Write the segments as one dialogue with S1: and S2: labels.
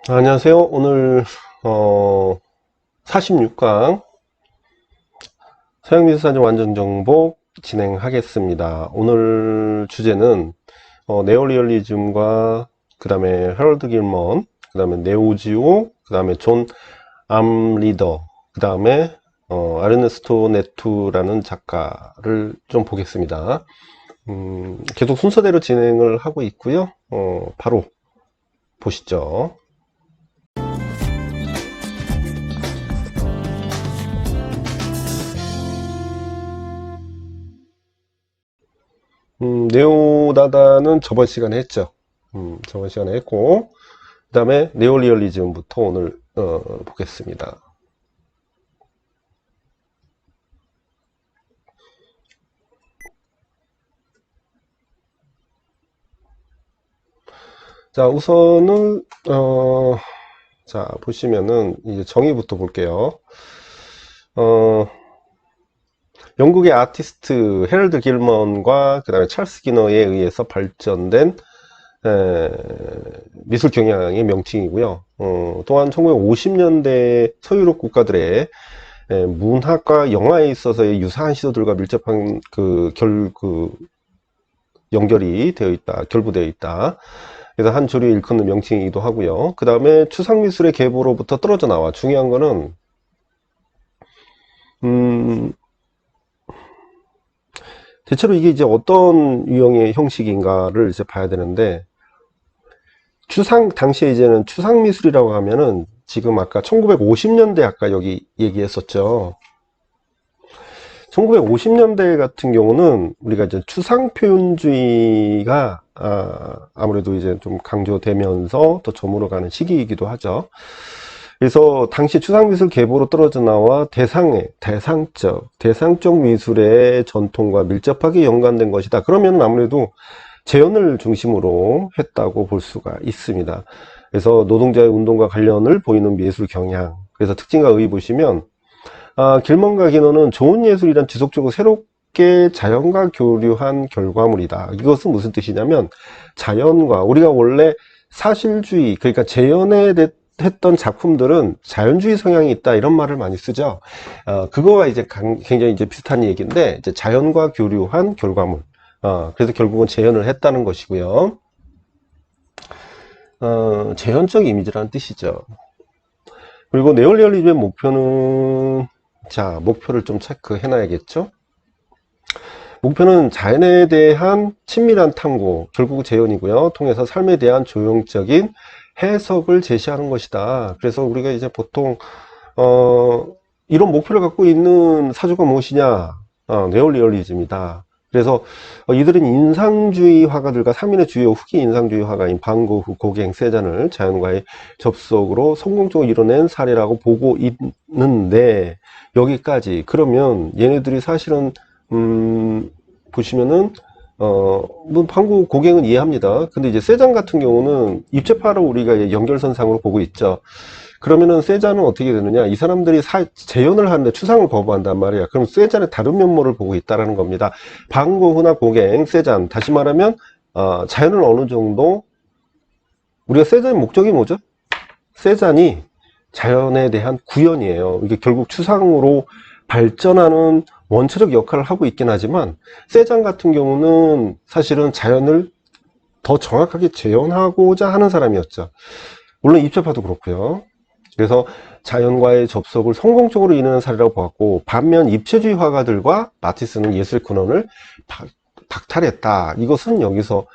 S1: 안녕하세요. 오늘 46강 서양미술사전 완전정복 진행하겠습니다. 오늘 주제는 네오리얼리즘과 그 다음에 헤럴드 길먼, 그 다음에 네오지오, 그 다음에 존 암리더, 그 다음에 아르네스토 네투라는 작가를 좀 보겠습니다. 계속 순서대로 진행을 하고 있고요. 바로 보시죠. 네오다다는 저번 시간에 했죠. 저번 시간에 했고, 그 다음에 네오리얼리즘부터 오늘 보겠습니다. 자, 우선은 자 보시면은 이제 정의부터 볼게요. 어, 영국의 아티스트 헤럴드 길먼과 그 다음에 찰스 기너에 의해서 발전된 미술 경향의 명칭이고요. 또한 1950년대 서유럽 국가들의 문학과 영화에 있어서의 유사한 시도들과 밀접한 연결이 되어 있다, 결부되어 있다. 그래서 한 조류에 일컫는 명칭이기도 하고요. 그 다음에 추상미술의 계보로부터 떨어져 나와 중요한 거는 음, 대체로 이게 이제 어떤 유형의 형식인가를 이제 봐야 되는데, 당시에 이제는 추상미술이라고 하면은 지금 아까 1950년대 아까 여기 얘기했었죠. 1950년대 같은 경우는 우리가 이제 추상표현주의가 아무래도 이제 좀 강조되면서 더 저물어 가는 시기이기도 하죠. 그래서 당시 추상미술 계보로 떨어져 나와 대상적 미술의 전통과 밀접하게 연관된 것이다. 그러면 아무래도 재현을 중심으로 했다고 볼 수가 있습니다. 그래서 노동자의 운동과 관련을 보이는 미술 경향. 그래서 특징과 의의 보시면 길먼과 기너는 좋은 예술이란 지속적으로 새롭게 자연과 교류한 결과물이다. 이것은 무슨 뜻이냐면 자연과 우리가 원래 사실주의 그러니까 재현에 했던 작품들은 자연주의 성향이 있다 이런 말을 많이 쓰죠. 그거와 이제 굉장히 이제 비슷한 얘기인데 이제 자연과 교류한 결과물. 그래서 결국은 재현을 했다는 것이고요. 재현적 이미지라는 뜻이죠. 그리고 네올리얼리즘의 목표는 자 목표를 좀 체크해 놔야겠죠. 목표는 자연에 대한 친밀한 탐구, 결국 재현이고요. 통해서 삶에 대한 조형적인 해석을 제시하는 것이다. 그래서 우리가 이제 보통 어, 이런 목표를 갖고 있는 사주가 무엇이냐? 네올리얼리즘이다. 그래서 이들은 인상주의 화가들과 3인의 주요 후기 인상주의 화가인 방고흐, 고갱, 세잔을 자연과의 접속으로 성공적으로 이뤄낸 사례라고 보고 있는데 여기까지 그러면 얘네들이 사실은 보시면은 뭐 방구 고갱은 이해합니다. 근데 이제 세잔 같은 경우는 입체파로 우리가 연결선상으로 보고 있죠. 그러면은 세잔은 어떻게 되느냐? 이 사람들이 재현을 하는데 추상을 거부한단 말이야. 그럼 세잔의 다른 면모를 보고 있다라는 겁니다. 방고흐나 고갱, 세잔 다시 말하면 자연을 어느 정도 우리가 세잔의 목적이 뭐죠? 세잔이 자연에 대한 구현이에요. 이게 결국 추상으로 발전하는 원초적 역할을 하고 있긴 하지만 세잔 같은 경우는 사실은 자연을 더 정확하게 재현하고자 하는 사람이었죠. 물론 입체파도 그렇고요. 그래서 자연과의 접속을 성공적으로 이루는 사례라고 보았고, 반면 입체주의 화가들과 마티스는 예술 근원을 박탈했다. 이것은 여기서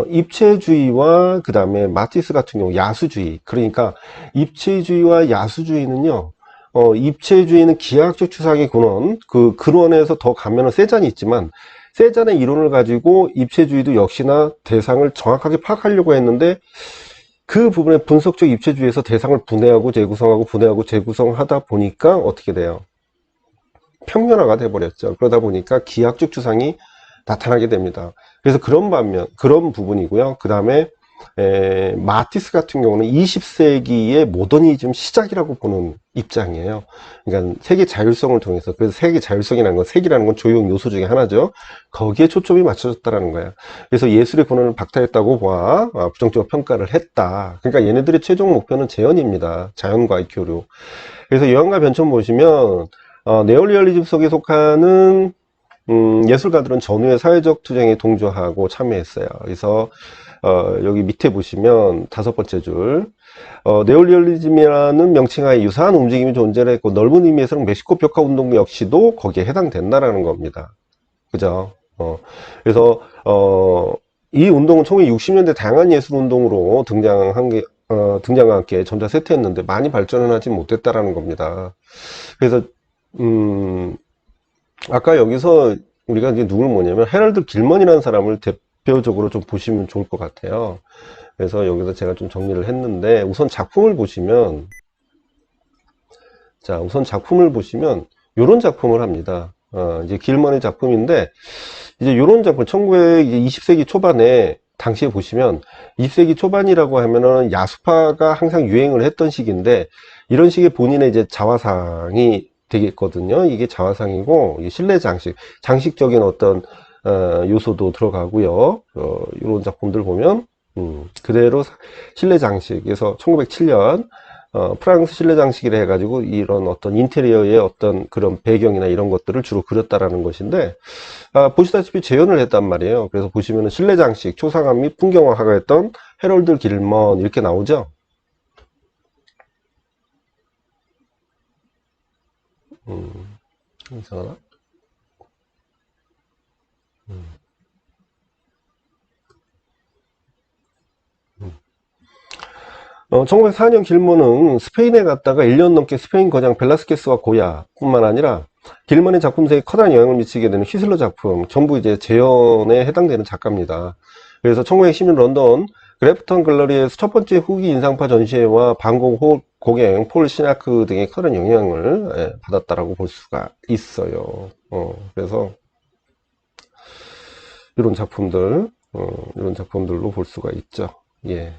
S1: 입체주의와 그 다음에 마티스 같은 경우 야수주의, 그러니까 입체주의와 야수주의는요, 입체주의는 기하학적 추상의 근원, 그 근원에서 더 가면은 세잔이 있지만 세잔의 이론을 가지고 입체주의도 역시나 대상을 정확하게 파악하려고 했는데 그 부분에 분석적 입체주의에서 대상을 분해하고 재구성하고 분해하고 재구성하다 보니까 어떻게 돼요? 평면화가 돼버렸죠. 그러다 보니까 기하학적 추상이 나타나게 됩니다. 그래서 그런 부분이고요. 그 다음에 마티스 같은 경우는 20세기의 모더니즘 시작이라고 보는 입장이에요. 그러니까 세계 자율성을 통해서, 그래서 세계 자율성이라는 건, 색이라는 건 조형 요소 중에 하나죠. 거기에 초점이 맞춰졌다라는 거예요. 그래서 예술의 권한을 박탈했다고 봐, 부정적으로 평가를 했다. 그러니까 얘네들의 최종 목표는 재현입니다. 자연과의 교류. 그래서 여행과 변천 보시면 네오리얼리즘 속에 속하는 예술가들은 전후의 사회적 투쟁에 동조하고 참여했어요. 그래서 여기 밑에 보시면 5번째 줄, 네오리얼리즘이라는 명칭하에 유사한 움직임이 존재했고, 넓은 의미에서는 멕시코 벽화 운동 역시도 거기에 해당된다라는 겁니다. 그죠? 그래서 이 운동은 1960년대 다양한 예술 운동으로 등장과 함께 점차 쇠퇴했는데 많이 발전은 하지 못했다라는 겁니다. 그래서 아까 여기서 우리가 이제 누굴 뭐냐면 헤럴드 길먼이라는 사람을 대표적으로 좀 보시면 좋을 것 같아요. 그래서 여기서 제가 좀 정리를 했는데, 우선 작품을 보시면, 자, 우선 작품을 보시면 요런 작품을 합니다. 이제 길먼의 작품인데, 이제 요런 작품 1920세기 초반에 당시에 보시면 20세기 초반이라고 하면은 야수파가 항상 유행을 했던 시기인데, 이런 식의 본인의 이제 자화상이 되겠거든요. 이게 자화상이고, 이게 실내 장식적인 어떤 요소도 들어가고요. 이런 작품들 보면 그대로 실내 장식에서 1907년 프랑스 실내 장식이라 해가지고 이런 어떤 인테리어의 어떤 그런 배경이나 이런 것들을 주로 그렸다라는 것인데, 보시다시피 재현을 했단 말이에요. 그래서 보시면은 실내 장식, 초상화 및 풍경화가 했던 헤럴드 길먼 이렇게 나오죠. 이상하나? 1904년 길먼은 스페인에 갔다가 1년 넘게 스페인 거장 벨라스케스와 고야 뿐만 아니라 길먼의 작품세에 커다란 영향을 미치게 되는 휘슬러 작품 전부 이제 재현에 해당되는 작가입니다. 그래서 1910년 런던 그래프턴 갤러리에서 첫 번째 후기 인상파 전시회와 방콕 고갱 폴 시나크 등의 커다란 영향을 받았다라고 볼 수가 있어요. 그래서 이런 작품들, 이런 작품들로 볼 수가 있죠. 예.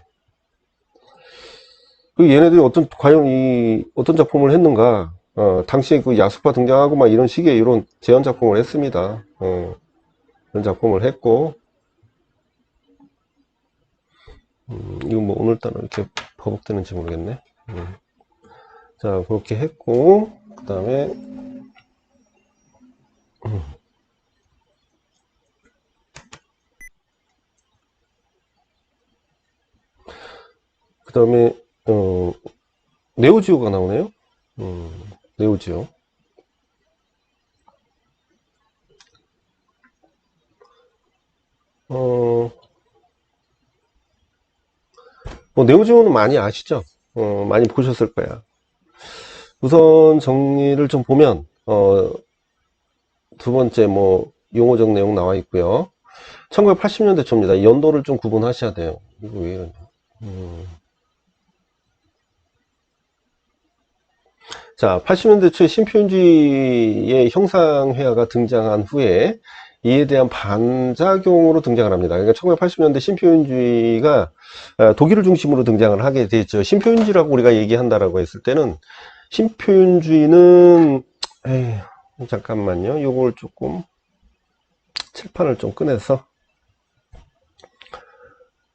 S1: 그 얘네들이 과연 어떤 작품을 했는가? 당시에 그 야수파 등장하고 막 이런 식의 이런 재현 작품을 했습니다. 이런 작품을 했고, 이거 뭐 오늘따라 이렇게 버벅대는지 모르겠네. 자, 그렇게 했고, 그 다음에, 그 다음에, 네오지오가 나오네요. 네오지오. 뭐 네오지오는 많이 아시죠? 많이 보셨을 거야. 우선 정리를 좀 보면, 두 번째 뭐 용어적 내용 나와 있고요. 1980년대 초입니다. 연도를 좀 구분하셔야 돼요. 이거 왜 이러냐. 자, 80년대 초에 신표현주의의 형상회화가 등장한 후에 이에 대한 반작용으로 등장을 합니다. 그러니까 1980년대 신표현주의가 독일을 중심으로 등장을 하게 됐죠. 신표현주의라고 우리가 얘기한다라고 했을 때는 신표현주의는 잠깐만요. 요걸 조금 칠판을 좀 꺼내서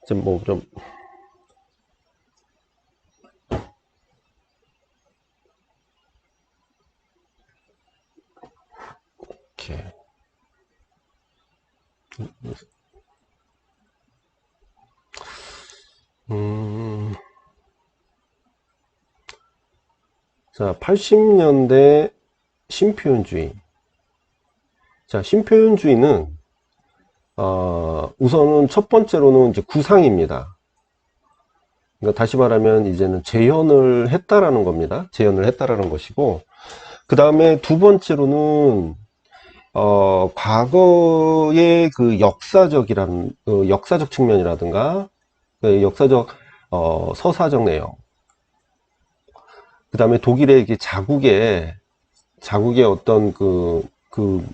S1: 좀 이렇게 자, 80년대 신표현주의. 자, 신표현주의는 우선은 첫 번째로는 이제 구상입니다. 그러니까 다시 말하면 이제는 재현을 했다라는 겁니다. 재현을 했다라는 것이고, 그 다음에 두 번째로는 과거의 그 역사적 측면이라든가 그 역사적 서사적 내용, 그 다음에 독일의 자국의 어떤 그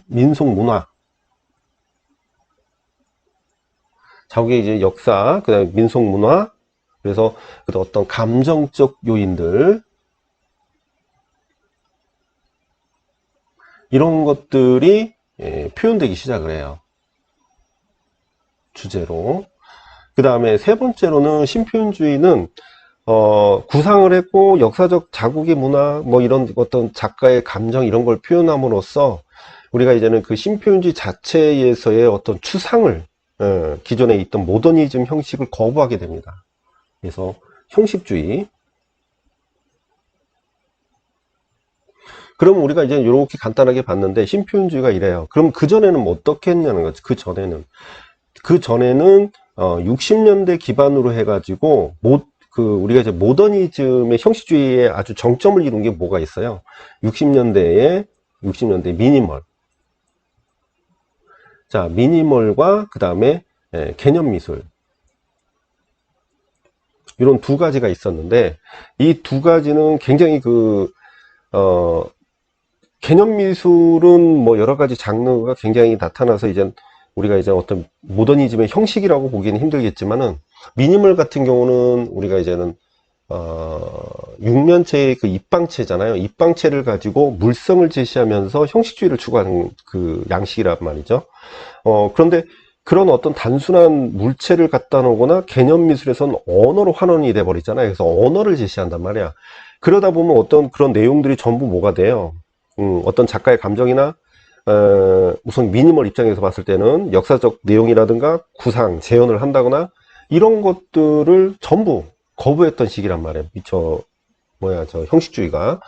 S1: 민속 문화, 자국의 이제 역사, 그 다음에 민속문화, 그래서 어떤 감정적 요인들, 이런 것들이 표현되기 시작을 해요. 주제로. 그 다음에 세 번째로는 신표현주의는 구상을 했고 역사적 자국의 문화 뭐 이런 어떤 작가의 감정 이런 걸 표현함으로써 우리가 이제는 그 신표현주의 자체에서의 어떤 추상을 기존에 있던 모더니즘 형식을 거부하게 됩니다. 그래서 형식주의. 그럼 우리가 이제 이렇게 간단하게 봤는데 신표현주의가 이래요. 그럼 그전에는 뭐 어떻게 했냐는 거지. 그전에는 60년대 기반으로 해가지고 우리가 이제 모더니즘의 형식주의에 아주 정점을 이룬 게 뭐가 있어요. 60년대 미니멀. 자, 미니멀과 그 다음에 개념미술. 이런 두 가지가 있었는데, 이 두 가지는 굉장히 개념미술은 뭐 여러 가지 장르가 굉장히 나타나서 우리가 이제 어떤 모더니즘의 형식이라고 보기는 힘들겠지만은, 미니멀 같은 경우는 우리가 이제는 육면체의 그 입방체잖아요. 입방체를 가지고 물성을 제시하면서 형식주의를 추구하는 그 양식이란 말이죠. 그런데 그런 어떤 단순한 물체를 갖다 놓거나 개념 미술에서는 언어로 환원이 돼 버리잖아요. 그래서 언어를 제시한단 말이야. 그러다 보면 어떤 그런 내용들이 전부 뭐가 돼요. 어떤 작가의 감정이나 우선 미니멀 입장에서 봤을 때는 역사적 내용이라든가 구상, 재현을 한다거나 이런 것들을 전부 거부했던 시기란 말이에요. 저 형식주의가.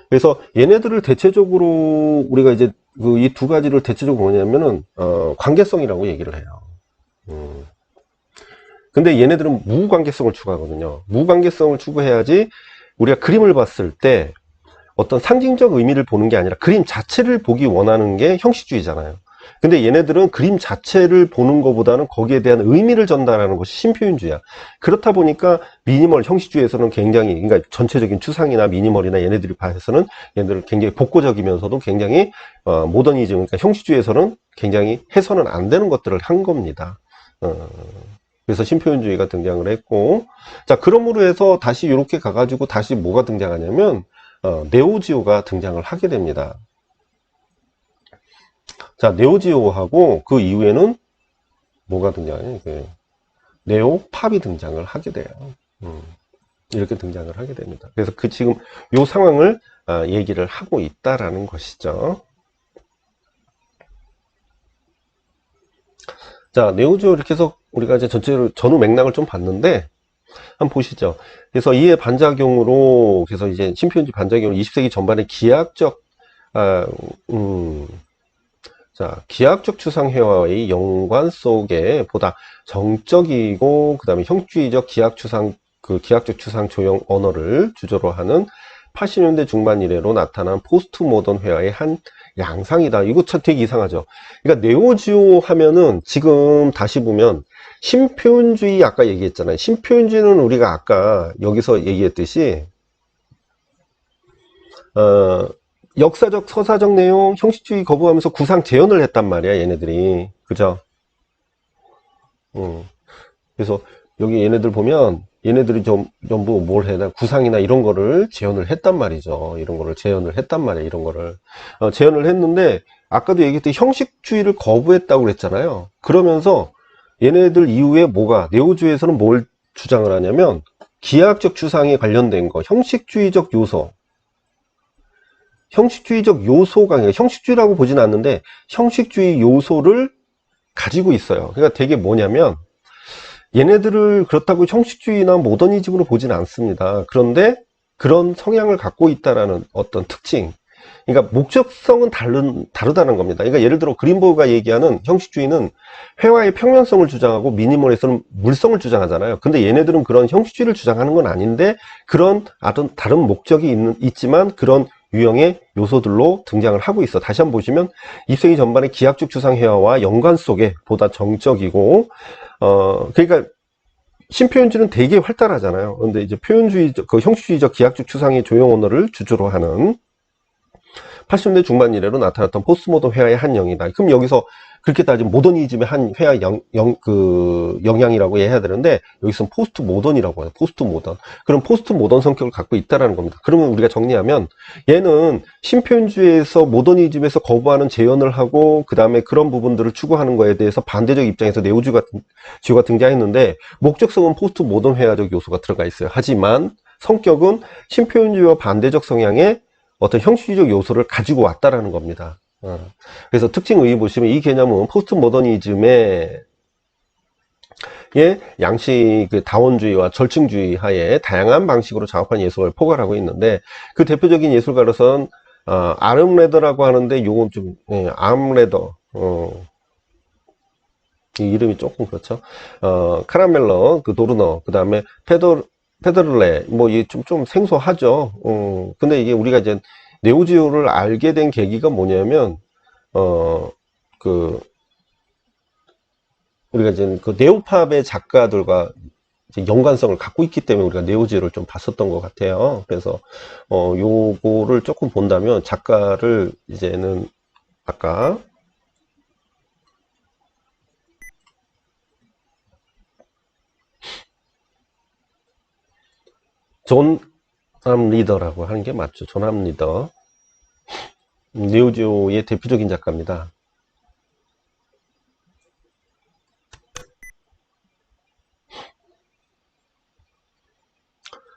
S1: 그래서 얘네들을 대체적으로 우리가 이제 이 두 가지를 대체적으로 뭐냐면은 관계성이라고 얘기를 해요. 근데 얘네들은 무관계성을 추구하거든요. 무관계성을 추구해야지 우리가 그림을 봤을 때 어떤 상징적 의미를 보는 게 아니라 그림 자체를 보기 원하는 게 형식주의잖아요. 근데 얘네들은 그림 자체를 보는 것보다는 거기에 대한 의미를 전달하는 것이 신표현주의야. 그렇다 보니까 미니멀 형식주의에서는 굉장히, 그러니까 전체적인 추상이나 미니멀이나 얘네들이 봐서는 얘네들은 굉장히 복고적이면서도 굉장히 모더니즘, 그러니까 형식주의에서는 굉장히 해서는 안 되는 것들을 한 겁니다. 그래서 신표현주의가 등장을 했고, 자, 그러므로 해서 다시 이렇게 가가지고 다시 뭐가 등장하냐면 네오지오가 등장을 하게 됩니다. 자, 네오지오하고 그 이후에는 뭐가 등장하냐? 네오팝이 등장을 하게 돼요. 이렇게 등장을 하게 됩니다. 그래서 지금 요 상황을 얘기를 하고 있다라는 것이죠. 자, 네오지오 이렇게 해서 우리가 이제 전체로 전후 맥락을 좀 봤는데 한번 보시죠. 그래서 이에 반작용으로 그래서 이제 신표현주의 반작용으로 20세기 전반의 기하학적 추상회화의 연관 속에 보다 정적이고 그 다음에 형주의적 기하학적 추상 조형 언어를 주조로 하는 80년대 중반 이래로 나타난 포스트 모던 회화의 한 양상이다. 이거 참 되게 이상하죠. 그러니까 네오지오 하면은 지금 다시 보면 신표현주의 아까 얘기했잖아요. 신표현주의는 우리가 아까 여기서 얘기했듯이 역사적, 서사적 내용, 형식주의 거부하면서 구상 재현을 했단 말이야, 얘네들이. 그죠? 그래서 여기 얘네들 보면, 얘네들이 전부 뭘 해야 되나, 구상이나 이런 거를 재현을 했단 말이죠. 이런 거를 재현을 했단 말이야, 이런 거를. 재현을 했는데, 아까도 얘기했듯이 형식주의를 거부했다고 그랬잖아요. 그러면서 얘네들 이후에 네오주의에서는 뭘 주장을 하냐면, 기하학적 추상에 관련된 거, 형식주의적 요소가 아니라 형식주의라고 보지는 않는데 형식주의 요소를 가지고 있어요. 그러니까 되게 뭐냐면 얘네들을 그렇다고 형식주의나 모더니즘으로 보지는 않습니다. 그런데 그런 성향을 갖고 있다라는 어떤 특징. 그러니까 목적성은 다르다는 겁니다. 그러니까 예를 들어 그린버그가 얘기하는 형식주의는 회화의 평면성을 주장하고 미니멀에서는 물성을 주장하잖아요. 근데 얘네들은 그런 형식주의를 주장하는 건 아닌데 그런 다른 목적이 있지만 그런 유형의 요소들로 등장을 하고 있어. 다시 한번 보시면 20세기 전반의 기하학적 추상 회화와 연관 속에 보다 정적이고 그러니까 신표현주의는 되게 활달하잖아요. 근데 이제 표현주의적, 형식주의적 기하학적 추상의 조형 언어를 주조로 하는 80년대 중반 이래로 나타났던 포스트 모던 회화의 한 영이다. 그럼 여기서 그렇게 따지면 모더니즘의 한 회화 영향이라고 해야 되는데, 여기서는 포스트 모던이라고 해요. 포스트 모던. 그럼 포스트 모던 성격을 갖고 있다라는 겁니다. 그러면 우리가 정리하면, 얘는 신표현주의에서 모더니즘에서 거부하는 재현을 하고, 그 다음에 그런 부분들을 추구하는 거에 대해서 반대적 입장에서 네오주가 등장했는데, 목적성은 포스트 모던 회화적 요소가 들어가 있어요. 하지만 성격은 신표현주의와 반대적 성향의 어떤 형식적 요소를 가지고 왔다라는 겁니다. 그래서 특징 의의 보시면 이 개념은 포스트 모더니즘의 양식 다원주의와 절충주의 하에 다양한 방식으로 작업한 예술을 포괄하고 있는데, 그 대표적인 예술가로선 아름레더라고 하는데, 요건 좀 아름레더 이 이름이 조금 그렇죠. 카라멜러, 그 도르너, 그 다음에 페더를레, 뭐, 이게 좀 생소하죠. 근데 이게 우리가 이제 네오지오를 알게 된 계기가 뭐냐면, 어, 그, 우리가 이제 그 네오팝의 작가들과 이제 연관성을 갖고 있기 때문에 우리가 네오지오를 좀 봤었던 것 같아요. 그래서, 요거를 조금 본다면 작가를 이제는 아까 존 암 리더라고 하는 게 맞죠. 존 암 리더. 네오지오의 대표적인 작가입니다.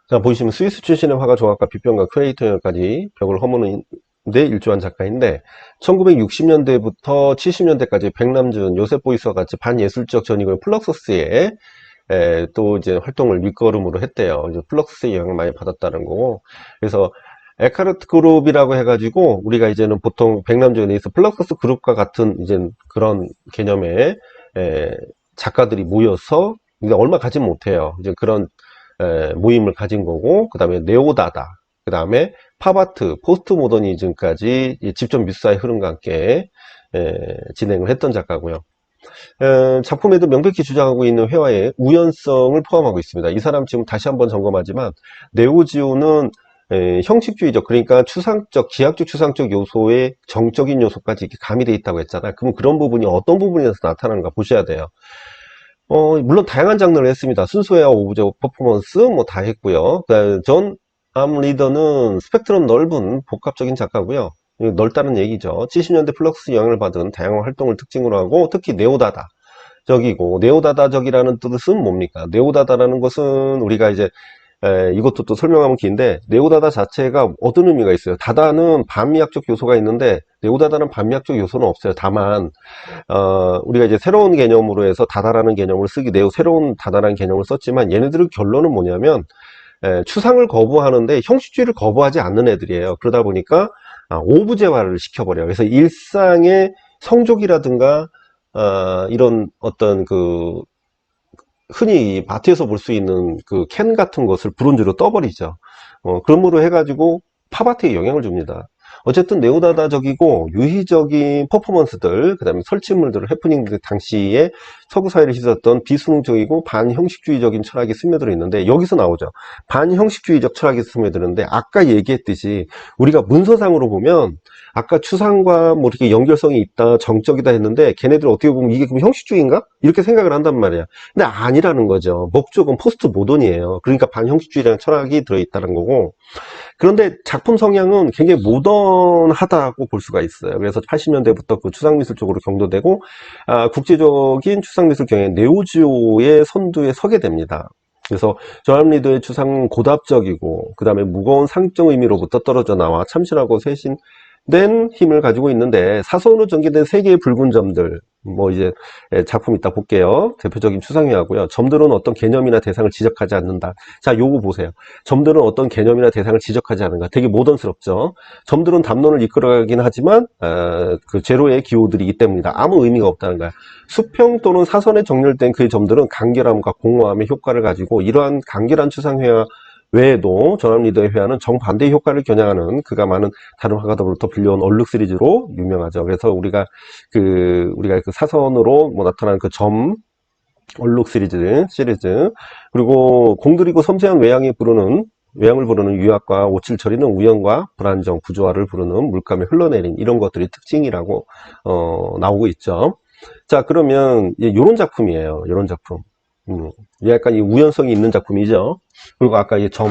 S1: 자, 보시면 스위스 출신의 화가 조각가, 비평가, 큐레이터까지 벽을 허무는 데 일조한 작가인데, 1960년대부터 70년대까지 백남준, 요셉 보이스와 같이 반예술적 전익을 플럭서스에 또 이제 활동을 밑거름으로 했대요. 이제 플럭스의 영향을 많이 받았다는 거고. 그래서 에카르트 그룹이라고 해가지고 우리가 이제는 보통 백남준에 의해서 플럭서스 그룹과 같은 이제 그런 개념의 작가들이 모여서, 근데 얼마 가진 못해요. 이제 그런 모임을 가진 거고, 그 다음에 네오다다, 그 다음에 팝아트, 포스트 모더니즘까지 직접 뮤사의 흐름과 함께 진행을 했던 작가고요. 작품에도 명백히 주장하고 있는 회화의 우연성을 포함하고 있습니다. 이 사람 지금 다시 한번 점검하지만, 네오지오는 형식주의적, 그러니까 추상적, 기하학적 추상적 요소의 정적인 요소까지 이렇게 가미되어 있다고 했잖아요. 그럼 그런 부분이 어떤 부분에서 나타나는가 보셔야 돼요. 물론 다양한 장르를 했습니다. 순수회화, 오브제, 퍼포먼스 뭐 다 했고요. 존 암 리더는 스펙트럼 넓은 복합적인 작가고요. 넓다는 얘기죠. 70년대 플럭스 영향을 받은 다양한 활동을 특징으로 하고, 특히 네오다다적이고, 네오다다적이라는 뜻은 뭡니까? 네오다다라는 것은 우리가 이제 이것도 또 설명하면 긴데, 네오다다 자체가 어떤 의미가 있어요? 다다는 반미학적 요소가 있는데, 네오다다는 반미학적 요소는 없어요. 다만 우리가 이제 새로운 개념으로 해서 다다라는 개념을 새로운 다다라는 개념을 썼지만, 얘네들의 결론은 뭐냐면, 추상을 거부하는데 형식주의를 거부하지 않는 애들이에요. 그러다 보니까 오브제화를 시켜버려요. 그래서 일상의 성족이라든가 이런 어떤 그 흔히 마트에서 볼 수 있는 그 캔 같은 것을 브론즈로 떠버리죠. 그러므로 해가지고 팝아트에 영향을 줍니다. 어쨌든 네오다다적이고 유희적인 퍼포먼스들, 그 다음에 설치물들, 해프닝들, 당시에 서구 사회를 휘었던 비수능적이고 반형식주의적인 철학이 스며들어 있는데, 여기서 나오죠. 반형식주의적 철학이 스며드는데, 아까 얘기했듯이 우리가 문서상으로 보면 아까 추상과 뭐 이렇게 연결성이 있다, 정적이다 했는데, 걔네들 어떻게 보면 이게 그럼 형식주의인가? 이렇게 생각을 한단 말이야. 근데 아니라는 거죠. 목적은 포스트 모던이에요. 그러니까 반형식주의라는 철학이 들어있다는 거고, 그런데 작품 성향은 굉장히 모던하다고 볼 수가 있어요. 그래서 80년대부터 그 추상미술 쪽으로 경도되고, 국제적인 추상미술 경향 네오지오의 선두에 서게 됩니다. 그래서 저암 리더의 추상은 고답적이고, 그 다음에 무거운 상적 의미로부터 떨어져 나와 참신하고 세신된 힘을 가지고 있는데, 사선으로 전개된 세 개의 붉은 점들, 뭐 이제 작품 이따 볼게요. 대표적인 추상회화고요. 점들은 어떤 개념이나 대상을 지적하지 않는다. 자, 요거 보세요. 점들은 어떤 개념이나 대상을 지적하지 않는가. 되게 모던스럽죠. 점들은 담론을 이끌어가긴 하지만 그 제로의 기호들이 있기 때문이다. 아무 의미가 없다는 거야. 수평 또는 사선에 정렬된 그의 점들은 간결함과 공허함의 효과를 가지고, 이러한 간결한 추상회화 외에도 전함 리더의 회화는 정반대의 효과를 겨냥하는 그가 많은 다른 화가들로부터 빌려온 얼룩 시리즈로 유명하죠. 그래서 우리가 그 사선으로 뭐 나타나는 그 점 얼룩 시리즈, 그리고 공들이고 섬세한 외양에 부르는 외양을 부르는 유압과 오칠 처리는 우연과 불안정, 부조화를 부르는 물감이 흘러내린 이런 것들이 특징이라고 나오고 있죠. 자, 그러면 이런 작품이에요. 이런 작품. 약간 이 우연성이 있는 작품이죠. 그리고 아까 이 점,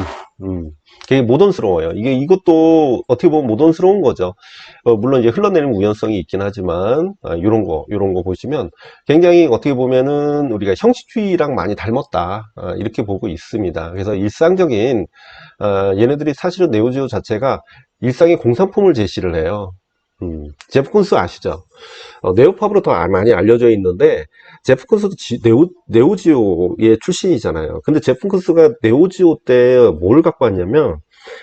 S1: 되게 모던스러워요. 이것도 어떻게 보면 모던스러운 거죠. 물론 이제 흘러내리는 우연성이 있긴 하지만, 요런 거 보시면 굉장히 어떻게 보면은 우리가 형식주의랑 많이 닮았다. 이렇게 보고 있습니다. 그래서 일상적인, 얘네들이 사실은 네오지오 자체가 일상의 공산품을 제시를 해요. 제프 콘스 아시죠? 네오팝으로 더 많이 알려져 있는데 제프 콘스도 네오지오의 출신이잖아요. 근데 제프 콘스가 네오지오 때 뭘 갖고 왔냐면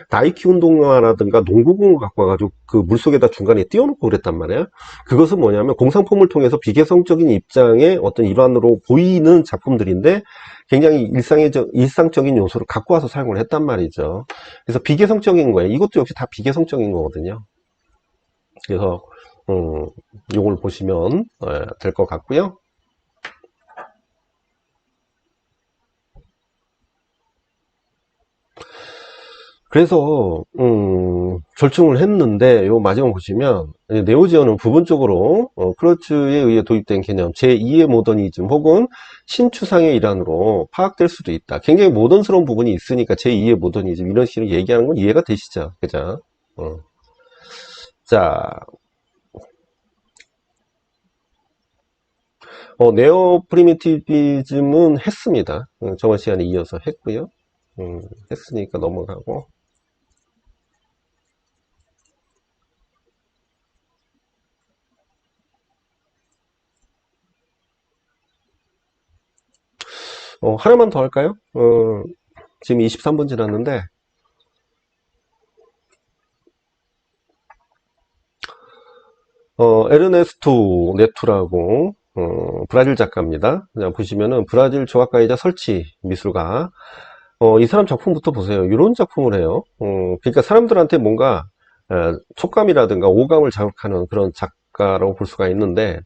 S1: 나이키 운동화라든가 농구공을 갖고 와가지고 그 물속에다 중간에 띄워놓고 그랬단 말이에요. 그것은 뭐냐면 공상품을 통해서 비개성적인 입장의 어떤 일환으로 보이는 작품들인데 굉장히 일상적인 요소를 갖고 와서 사용을 했단 말이죠. 그래서 비개성적인 거예요. 이것도 역시 다 비개성적인 거거든요. 그래서 요걸 보시면 될 것 같고요. 그래서 절충을 했는데 요 마지막 보시면 네오지오는 부분적으로 크로츠에 의해 도입된 개념 제2의 모더니즘 혹은 신추상의 일환으로 파악될 수도 있다. 굉장히 모던스러운 부분이 있으니까 제2의 모더니즘 이런 식으로 얘기하는 건 이해가 되시죠? 그죠? 자, 네오 프리미티비즘은 했습니다. 저번 시간에 이어서 했고요. 했으니까 넘어가고. 하나만 더 할까요? 지금 23분 지났는데, 에르네스토 네투라고, 브라질 작가입니다. 그냥 보시면은 브라질 조각가이자 설치 미술가. 이 사람 작품부터 보세요. 이런 작품을 해요. 그러니까 사람들한테 뭔가, 촉감이라든가 오감을 자극하는 그런 작가라고 볼 수가 있는데,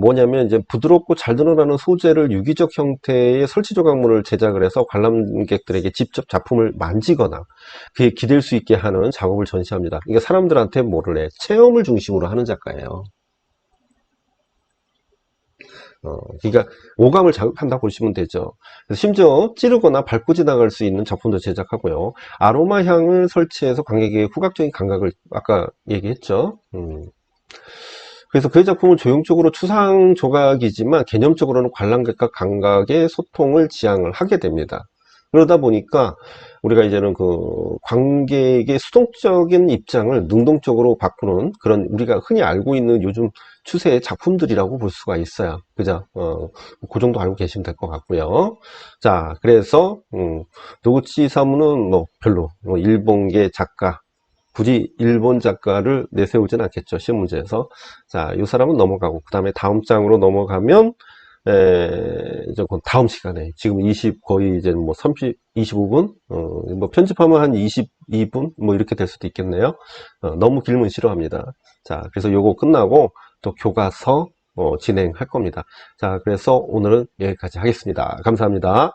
S1: 뭐냐면 이제 부드럽고 잘 드러나는 소재를 유기적 형태의 설치 조각물을 제작을 해서 관람객들에게 직접 작품을 만지거나 그게 기댈 수 있게 하는 작업을 전시합니다. 그러니까 사람들한테 뭐를 해? 체험을 중심으로 하는 작가예요. 그러니까 오감을 자극한다 보시면 되죠. 심지어 찌르거나 밟고 지나갈 수 있는 작품도 제작하고요. 아로마 향을 설치해서 관객에게 후각적인 감각을 아까 얘기했죠. 그래서 그 작품은 조형적으로 추상 조각이지만 개념적으로는 관람객과 감각의 소통을 지향을 하게 됩니다. 그러다 보니까 우리가 이제는 그 관객의 수동적인 입장을 능동적으로 바꾸는 그런 우리가 흔히 알고 있는 요즘 추세의 작품들이라고 볼 수가 있어요. 그죠? 그 정도 알고 계시면 될 것 같고요. 자, 그래서 노구치 사무는 뭐 별로 일본계 작가 굳이 일본 작가를 내세우진 않겠죠. 시험 문제에서. 자, 이 사람은 넘어가고, 그 다음에 다음 장으로 넘어가면, 이제 그 다음 시간에, 지금 20, 거의 이제 뭐 30, 25분? 뭐 편집하면 한 22분? 뭐 이렇게 될 수도 있겠네요. 너무 길면 싫어합니다. 자, 그래서 요거 끝나고 또 교과서, 진행할 겁니다. 자, 그래서 오늘은 여기까지 하겠습니다. 감사합니다.